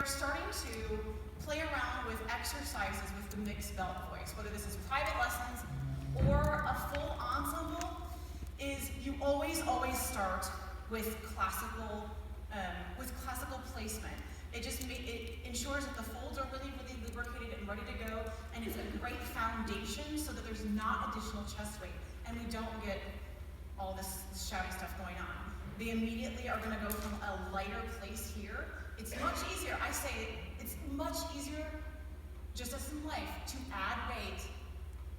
we're starting to play around with exercises with the mixed belt voice, whether this is private lessons or a full ensemble, is you always start with classical placement. It ensures that the folds are really lubricated and ready to go, and it's a great foundation so that there's not additional chest weight, and we don't get all this shouty stuff going on. They immediately are going to go from a lighter place here. It's much easier, I say, it's much easier, just as in life, to add weight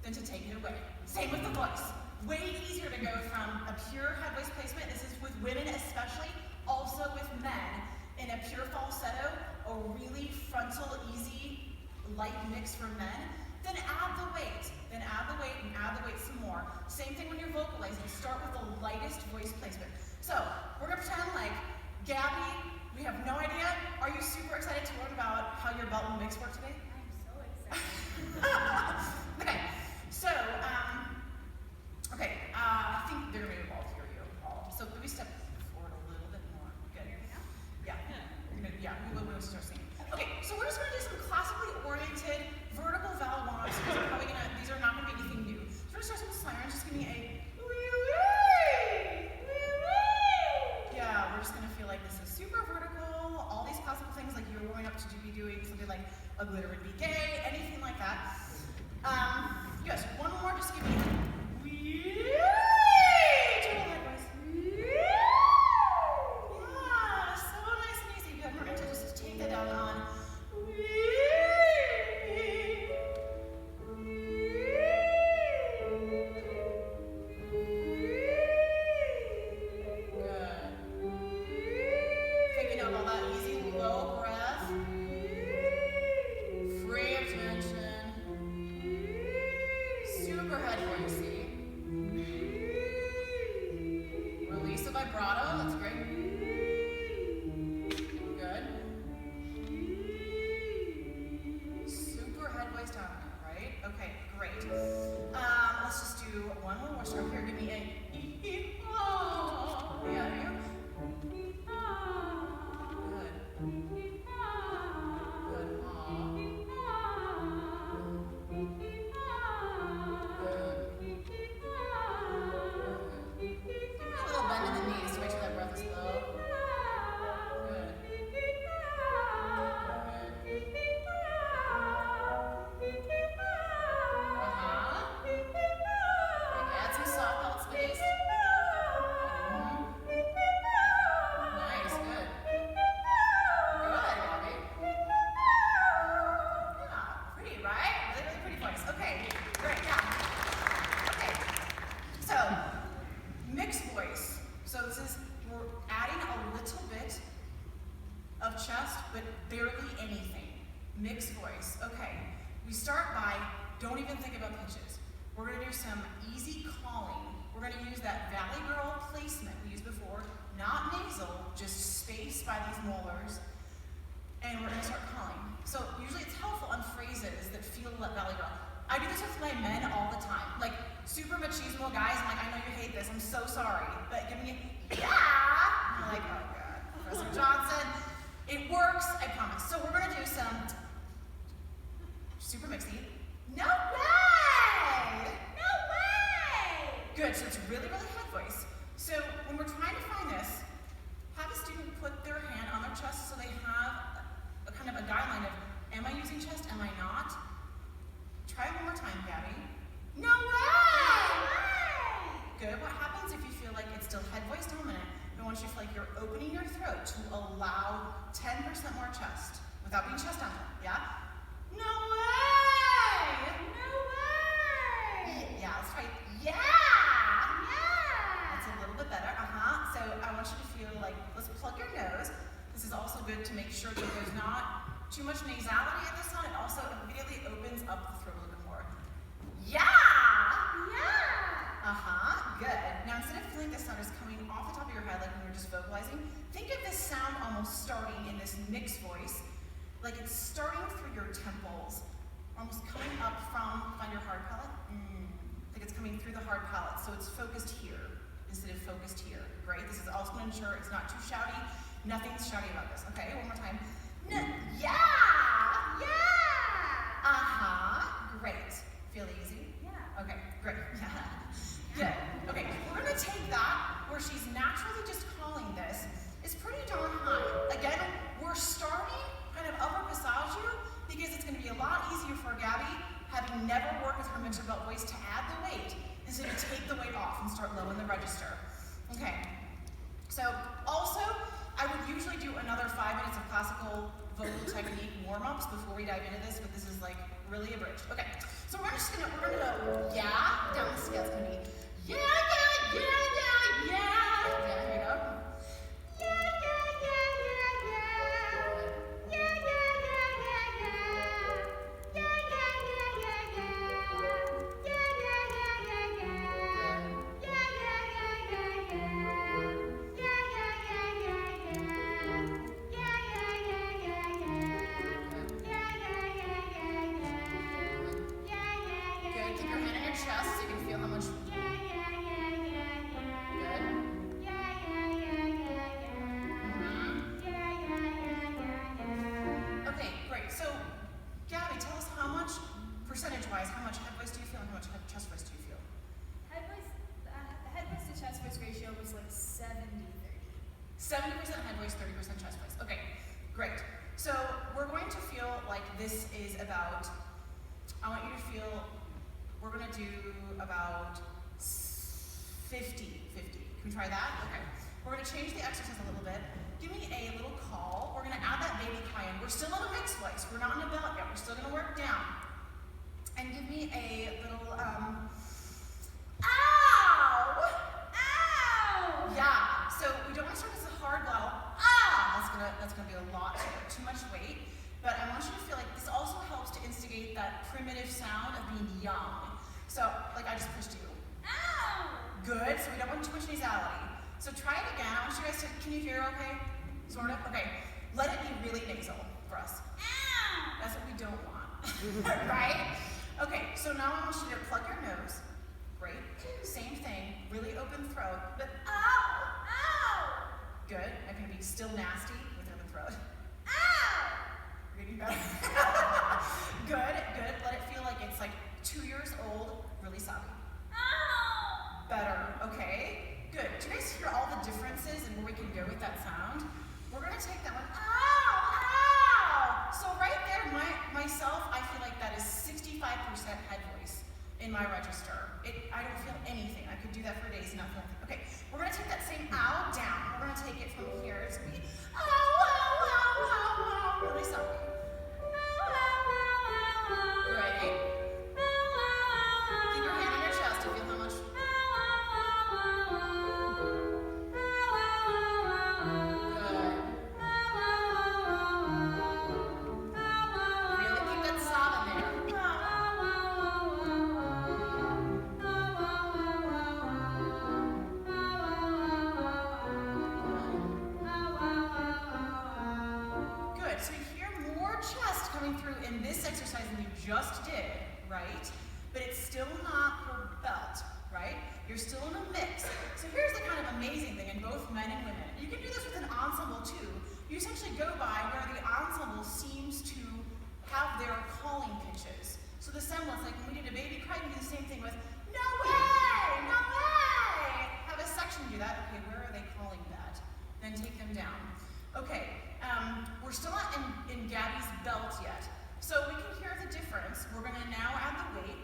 than to take it away. Same with the voice. Way easier to go from a pure head voice placement, this is with women especially, also with men, in a pure falsetto, a really frontal, easy, light mix for men, then add the weight, and add the weight some more. Same thing when you're vocalizing, start with the lightest voice placement. So, we're gonna pretend like, Gabby, we have no idea. Are you super excited to learn about how your belt and mix work today? I'm so excited. Okay, so, I think they're gonna be able to hear you all. So maybe step forward a little bit more. Good. Yeah, we will start singing. Okay, so we're just gonna do some classically oriented vertical vowel warm-ups. These are not gonna be anything new. So we're gonna start with sirens. Just give me a yeah, we're just gonna feel like this is super vertical. All these classical things like you're warming up to be doing something like a glitter would be gay, anything like that. Yes, one more, just give me a yeah, so nice and easy. Good. We're going to just take that down on vibrato, that's great. Good. Super head voice dominant, right? Okay, great. Let's just do one more. We'll start here. Give me a yeah, here. Chest, but barely anything. Mixed voice. Okay, we start by, don't even think about pitches. We're going to do some easy calling. We're going to use that Valley Girl placement we used before, not nasal, just space by these molars, and we're going to start calling. So usually it's helpful on phrases that feel like Valley Girl. I do this with my men all the time. Like, super machismo guys, I'm like, I know you hate this, I'm so sorry, but give me a, yeah! I'm like, oh God, Professor Johnson. It works, I promise. So we're going to do some super mixy. No way! No way! Good, so it's really head voice. So when we're trying to find this, have a student put their hand on their chest so they have a kind of a guideline of, am I using chest, am I not? Try it one more time, Gabby. No way! No way! Good, what happens if you feel like it's still head voice dominant? I want you to feel like you're opening your throat to allow 10% more chest without being chest dominant, yeah? No way! No way! Yeah, let's try, yeah! Yeah! That's a little bit better, So I want you to feel like, let's plug your nose. This is also good to make sure that there's not too much nasality at this sound. It also immediately opens up the throat a little bit more. Yeah! Yeah! Good. Now instead of feeling this sound is coming off the top of your head like when we were just vocalizing, think of this sound almost starting in this mixed voice, like it's starting through your temples, almost coming up from, find your hard palate? Like it's coming through the hard palate, so it's focused here instead of focused here. Great. This is also going to ensure it's not too shouty. Nothing's shouty about this. Okay, one more time. Yeah! Great. Feel easy? Yeah. Okay, great. Good. Okay, we're going to take that where she's naturally just calling this. It's pretty darn high. Again, we're starting kind of upper passagio because it's going to be a lot easier for Gabby, having never worked with her mixer belt voice, to add the weight instead of take the weight off and start low in the register. Okay. So also, I would usually do another 5 minutes of classical vocal technique warm-ups before we dive into this, but this is like really abridged. Okay, so we're gonna go yeah down the scale. It's gonna be yeah. Yeah, here we go. Percentage-wise, how much head voice do you feel and how much chest voice do you feel? The head voice to chest voice ratio was like 70-30. 70% head voice, 30% chest voice. Okay, great. So we're going to feel like this is about, I want you to feel, we're going to do about 50. Can we try that? Okay. We're going to change the exercise a little bit. Give me a little call. We're going to add that baby cry in. We're still in a mixed voice. We're not in a belt yet. We're still going to work down. And give me a little, ow! Yeah, so we don't want to start this hard level, that's gonna be a lot, too much weight, but I want you to feel like this also helps to instigate that primitive sound of being young. So, like I just pushed you. Ow! Good, so we don't want too much nasality. So try it again. I want you guys to, can you hear okay? Sort of? Okay, let it be really nasal for us. Ow! That's what we don't want, right? Okay, so now I want you to plug your nose. Great. Same thing, really open throat, but ow! Good. I'm gonna be still nasty with open throat. Ow! You're getting better. Good. Let it feel like it's like 2 years old, really sobby. Ow! Better. Okay. Good. Do you guys hear all the differences and where we can go with that sound? We're gonna take that one. Ow! So right there, myself, I feel like that is 65% head voice in my register. I don't feel anything. I could do that for days and not feel anything. Okay, we're gonna take that same ow down. We're gonna take it from here. It's gonna be ow, really soft. Great. Keep your hand on your chest to feel how much. In this exercise than you just did, right? But it's still not her belt, right? You're still in a mix. So here's the kind of amazing thing in both men and women. You can do this with an ensemble too. You essentially go by where the ensemble seems to have their calling pitches. So the semblance, like when we did a baby cry, we do the same thing with no way, no way. Have a section do that. Okay, where are they calling that? Then take them down. Okay, we're still not in Gabby's belt yet. So we can hear the difference. We're going to now add the weight,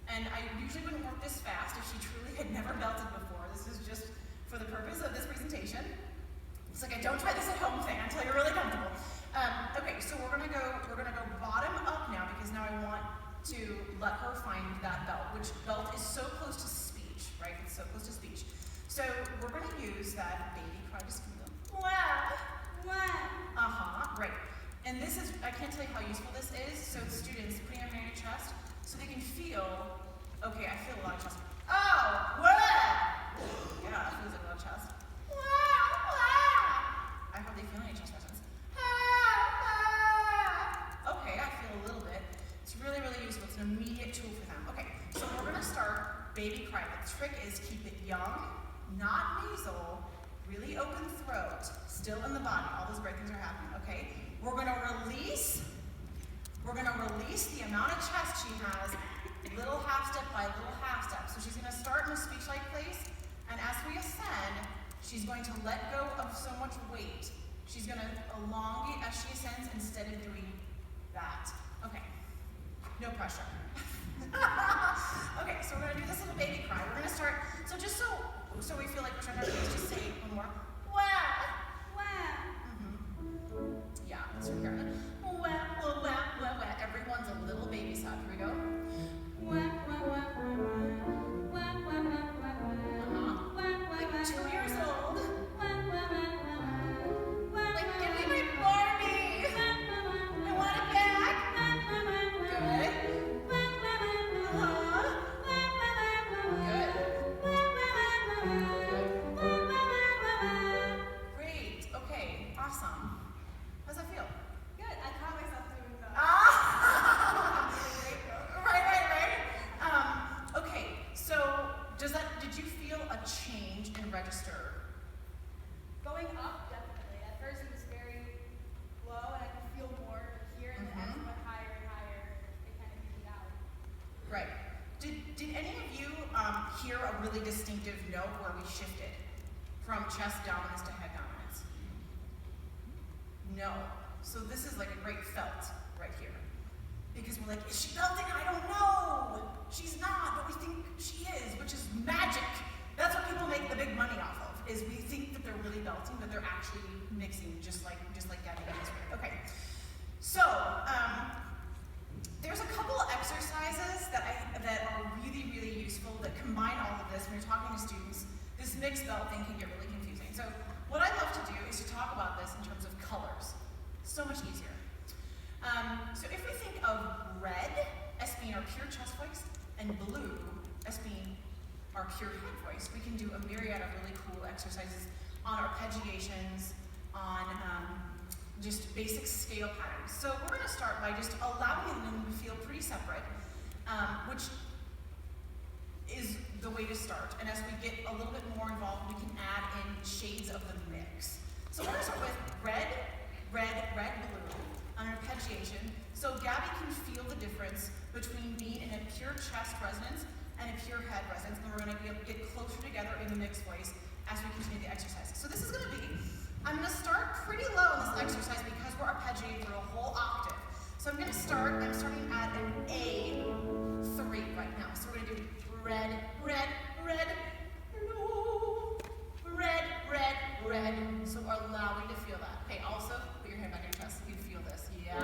and I usually wouldn't work this fast if she truly had never belted before. This is just for the purpose of this presentation. It's like a don't try this at home thing until you're really comfortable. Okay, so we're gonna go bottom up now because now I want to let her find that belt, which belt is so close to speech, right? It's so close to speech. So we're gonna use that baby cry. Just gonna go, wow. Right. And this is, I can't tell you how useful this is. So students, putting your hand on your chest so they can feel, okay, I feel a lot of chest. Oh, wow. Yeah, that feels like a lot of chest. I hardly feel any chest resonance. Okay, I feel a little bit. It's really, really useful. It's an immediate tool for them. Okay, so we're gonna start baby cry. The trick is keep it young, not nasal, really open throat, still in the body. All those great things are happening, okay? We're gonna release the amount of chest she has, little half step by little half step. So she's gonna start in a speech-like place, and as we ascend, she's going to let go of so much weight. She's gonna elongate as she ascends instead of doing that. Okay, no pressure. Okay, so we're gonna do this little baby cry. We're gonna start, so just so we feel like we're trying to just say one more. Wah! Wah! Yeah, let's hear it. Wah, wah, wah, wah, wah. Everyone's a little baby sound. Here we go. Wah, wah, wah, wah, wah, wah, wah, wah, wah. Like 2 years old. Like, give me my Barbie. I want it back. Good. Great. Okay. Awesome. How's that feel? Good. I caught myself doing that. Right. Okay. So, did you feel a change in register? Going up, definitely. At first it was very low, and I could feel more here, and then as it went higher and higher, it kind of evened out. Right. Did any of you hear a really distinctive note where we shifted from chest dominance to head dominance? No. So this is like a great felt right here. Because we're like, is she belting? I don't know. She's not, but we think she is, which is magic. That's what people make the big money off of, is we think that they're really belting, but they're actually mixing just like Gabby does. Okay. So, there's a couple of exercises that are really, really useful that combine all of this when you're talking to students. This mixed belting can get really confusing. So what I love to do is to talk about this in terms of colors. So much easier. So if we think of red as being our pure chest voice and blue as being our pure head voice, we can do a myriad of really cool exercises on arpeggiations, on just basic scale patterns. So we're going to start by just allowing them to feel pretty separate, which is the way to start. And as we get a little bit more involved, we can add in shades of the mix. So we're going to start with red, red, red, blue, on arpeggiation. So Gabby can feel the difference between being in a pure chest resonance and a pure head resonance, and we're going to get closer together in the mixed voice as we continue the exercise. So this is going to be, I'm going to start pretty low in this exercise because we're arpeggiating through a whole octave. So I'm starting at an A3 right now. So we're going to do red, red, red, blue, red, red, red. So allow me to feel that. Okay, also put your hand back in your chest so you can feel this. Yeah?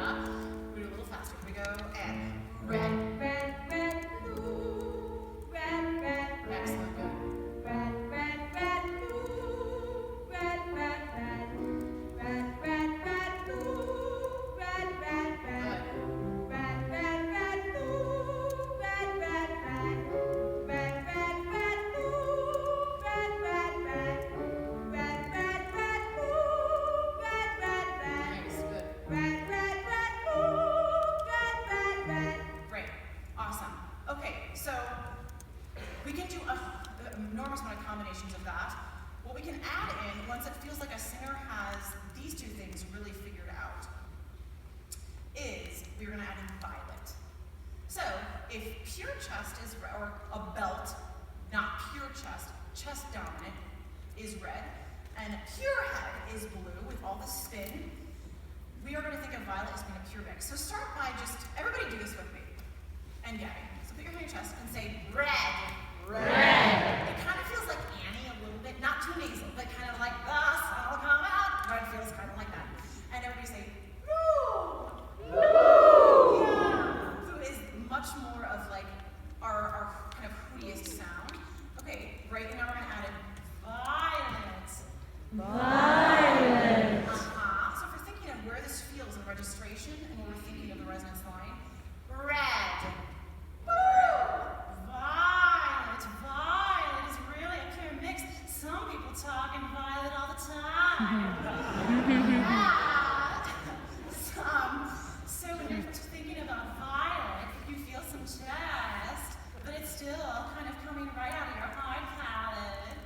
We're going to do a little faster. Here we go. And red, red, red, blue, red, red, excellent, good. Red, red, red, blue, red, red, red, red, red, red, blue, red, red, red, red, red, red, blue, red, red, red, red, red, red, blue, red, red, red, red, red, red, blue, red, red, red, nice, good. Red, red, red, blue, red, red, red. Great, awesome. Okay, so we can do an enormous amount of combinations of that. What we can add in, once it feels like a singer has these two things really figured out, is we're going to add in violet. So if pure chest is, or a belt, not pure chest, chest dominant is red, and pure head is blue with all the spin, we are going to think of violet as being a pure mix. So start by just, everybody do this with me, and Gabby. So put your hand on your chest and say red. Red. It kind of feels like Annie a little bit, not too nasal, but kind of like the sun will come out. Red feels kind of like that. And everybody say blue. Blue. Yeah. Blue is much more of like our kind of hootiest sound. Okay, great. Now we're going to add in violet. Violet. So if we're thinking of where this feels in registration and when we're thinking of the resonance line, red. Woo! Violet. Violet is really a pure mix. Some people talk in violet all the time. So when you're thinking about violet, you feel some chest, but it's still kind of coming right out of your hard palate.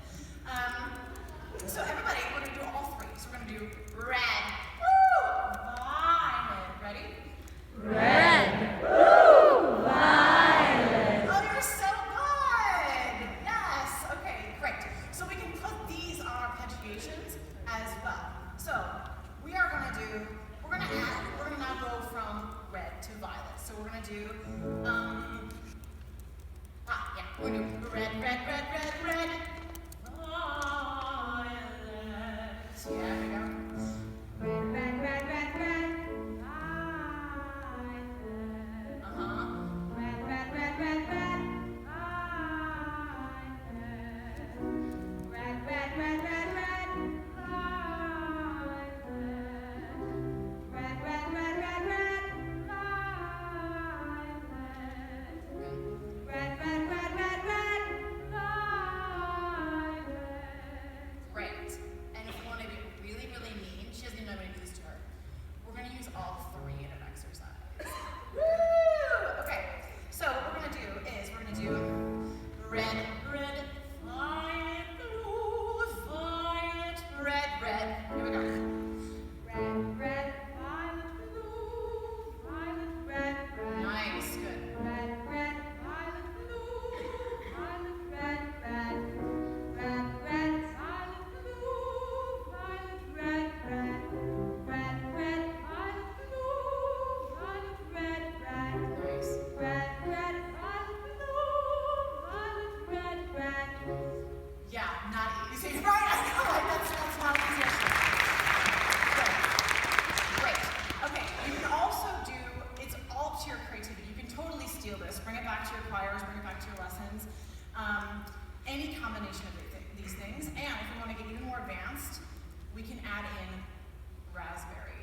So everybody, we're going to do all as well. So we are going to do, we're going to now go from red to violet. So we're going to do, we're going to do red, red, red, red, red, violet. Yeah, here we go. Red, red, red, red, red, violet. Red, red, red, red, red, violet. Red, red, red, red, red, violet. Red, red, red, red, red, violet. Red, red, red, red, red, violet. Great. And if you want to be really, really mean, she doesn't even know how to do this to her. We're going to use all three in an exercise. Woo! Okay. So what we're going to do is we're going to do red, red, violet, blue, violet, red, red. Here we go. Red, red, violet, blue, violet, red, red. Nice. Good. Red, red, violet, blue, violet, red, red. Red, red, violet, blue, violet, red, red. Red, red, violet, blue, violet, red, red. Nice. Red, red, violet, blue, violet, red, red. Yeah, not easy. Right? I know. Right? That's not easy. Good. Great. Okay. You can also do, it's all to your creativity. You can totally steal this. Bring it back to your choirs, bring it back to your lessons. Any combination of these things. And if we want to get even more advanced, we can add in raspberry.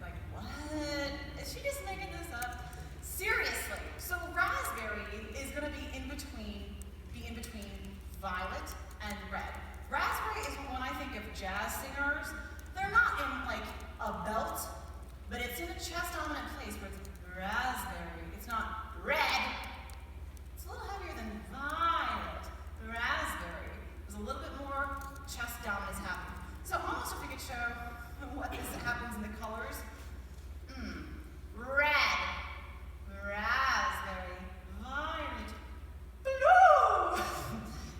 Like, what? Is she just making this up? Seriously. So raspberry is going to be in between violet and red. Raspberry is when I think of jazz singers, they're not in like a belt, but it's in a chest dominant place where it's raspberry. It's not red. It's a little heavier than violet. Raspberry. There's a little bit more chest dominance happening. So almost if we could show what this happens in the colors. Red, raspberry, violet, blue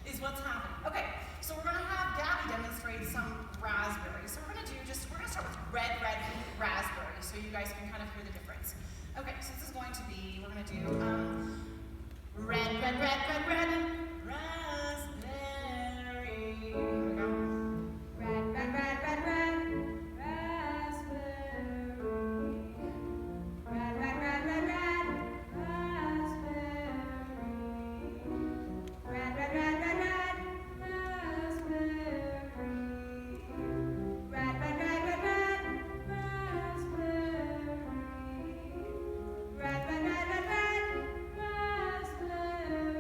is what's happening. Okay, so we're going to have Gabby demonstrate some raspberry. So we're going to start with red, red, raspberry, so you guys can kind of hear the difference. Okay, so this is going to be, we're going to do red, red, red, red, red, raspberry. Here we go. Red, red, red, red, red, raspberry. Red, red, red, red, red, raspberry. Red, red, red, red, red, raspberry. Red, red, red, red, red, raspberry. Red, red, red, red, red, raspberry.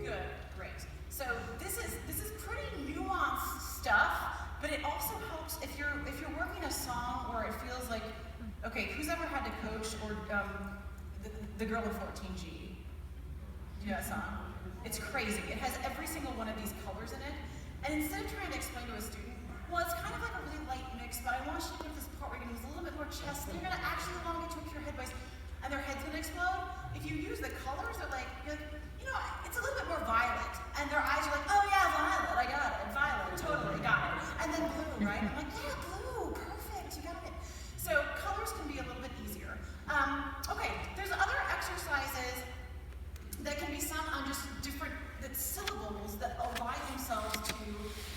Good, great. So this is pretty nuanced stuff, but it also helps if you're working a song where it feels like, okay, who's ever had to coach or the girl with 14G? Do you know that song? It's crazy. It has every single one of these colors in it, and instead of trying to explain to a student, well, it's kind of like a really light mix, but I want you to get this part where you're going to use a little bit more chest, then you're going to actually want to get to a pure head voice, and their head's going to explode. If you use the colors, you're like, you know, it's a little bit more violet, and their eyes are like, oh yeah, violet, I got it, violet, totally got it, and then blue, right? I'm like, yeah, blue, perfect, you got it. So colors can be a little bit easier. Okay, there's other exercises that can be sung on just different syllables that align themselves to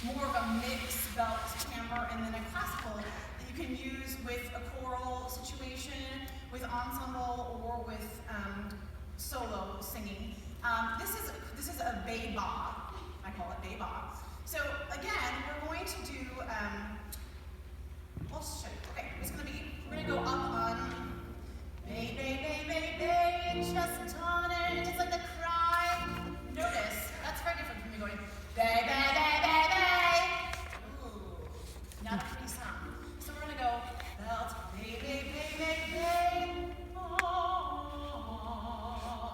more of a mixed belt timbre and then a classical that you can use with a choral situation, with ensemble, or with solo singing. This is a beba. I call it beba. So again, we're going to do. I'll just show you. Okay, it's going to be. We're going to go up on. Bay, bay, bay, bay, bay, chest dominant. It's like the cry. Notice that's very different from me going bay, bay, bay, bay, bay. Ooh, not a pretty sound. So we're going to go belt, bay, bay, bay, bay, bay. Oh.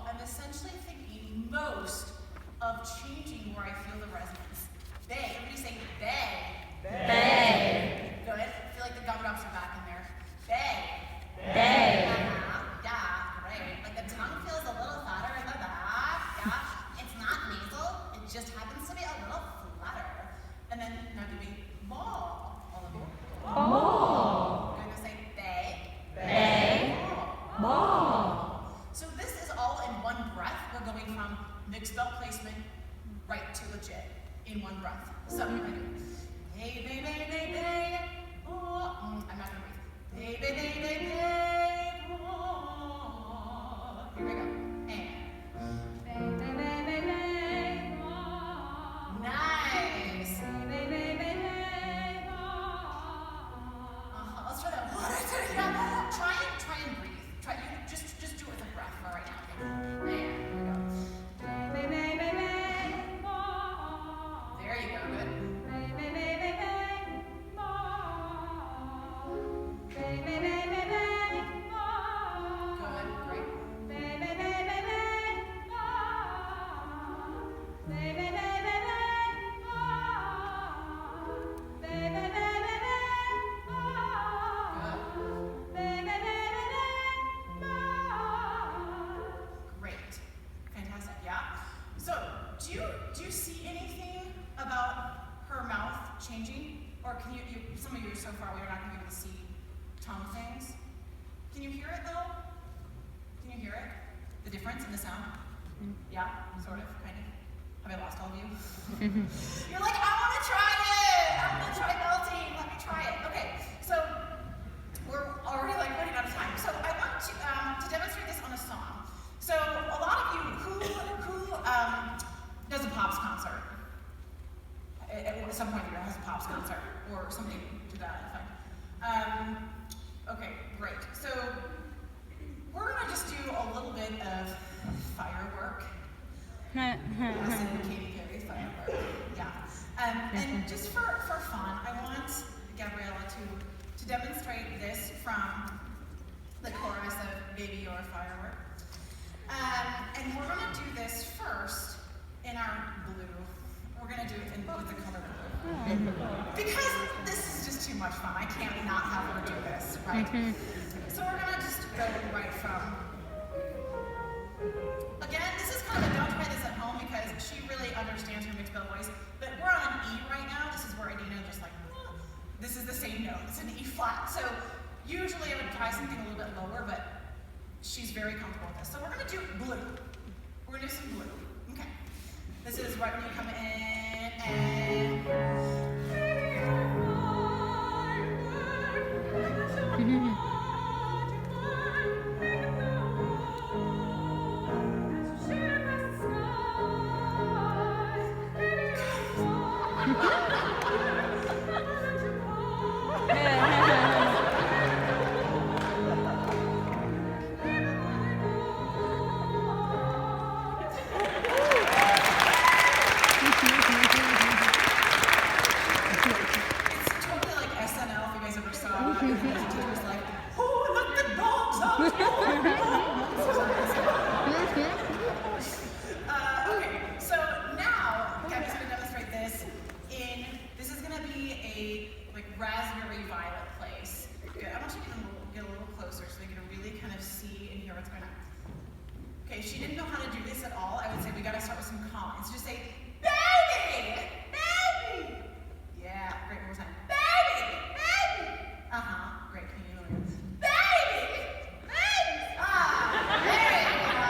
I'm essentially thinking most of changing where I feel the resonance. Bay. Everybody say changing? Or can you, some of you so far, we are not going to be able to see tongue things. Can you hear it though? Can you hear it? The difference in the sound? Yeah, sort of, kind of. Have I lost all of you? You're like, I want to try it! I want to try belting, let me try it. Okay, so we're already like running out of time. So I want to demonstrate this on a song. So a lot of you, who does a Pops concert? At some point here has a Pops concert or something to that effect. Okay, great. So we're gonna just do a little bit of firework. Katy Perry firework. Yeah. And just for fun, I want Gabriella to demonstrate this from the chorus of Baby You're a Firework. And we're gonna do this first in our blue. We're gonna do it with the color blue. Because this is just too much fun. I can't not have her do this, right? So we're gonna just go right from. Again, this is kind of a don't try this at home because she really understands her mixed bell voice. But we're on E right now. This is where Adina just like, this is the same note. It's an E flat. So usually I would try something a little bit lower, but she's very comfortable with this. So we're gonna do blue. We're gonna do some blue. Okay. This is right when you come in and. Okay, if she didn't know how to do this at all, I would say we gotta start with some comments. Just say, baby! Baby! Yeah, great, one more time. Baby! Baby! Great, can you do it? Baby! Baby! There you go.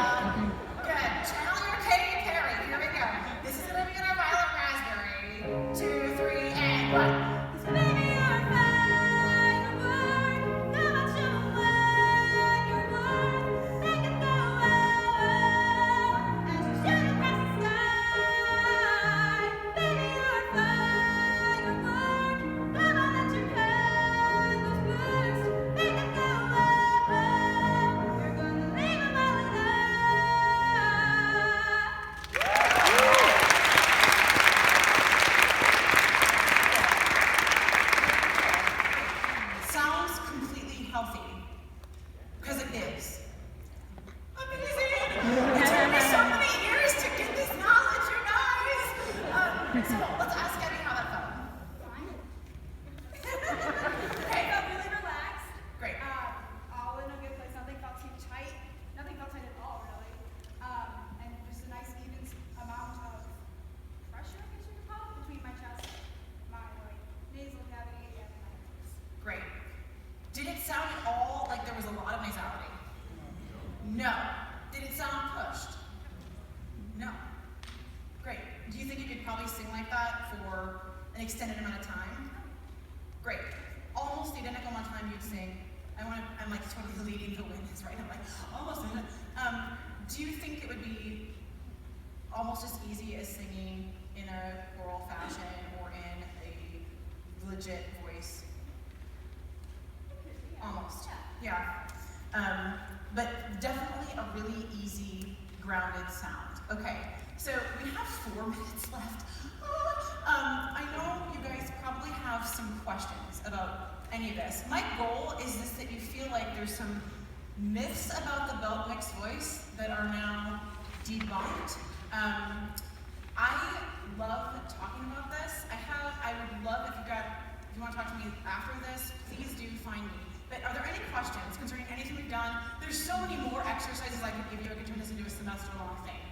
Good, channel your Katy Perry, here we go. This is gonna be in our violet raspberry. 2, 3, and 1. No. Did it sound pushed? No. Great. Do you think you could probably sing like that for an extended amount of time? Great. Almost the identical amount of time you'd sing. I'm like totally leading the witness, right? I'm like, almost. Do you think it would be almost as easy as singing in a choral fashion or in a legit voice? Almost. Yeah. But definitely a really easy, grounded sound. Okay, so we have 4 minutes left. I know you guys probably have some questions about any of this. My goal is just that you feel like there's some myths about the belt mixed voice that are now debunked. I love talking about this. I would love if you want to talk to me after this, please do find me. But are there any questions concerning anything we've done? There's so many more exercises I could give you. I could turn this into a semester-long thing.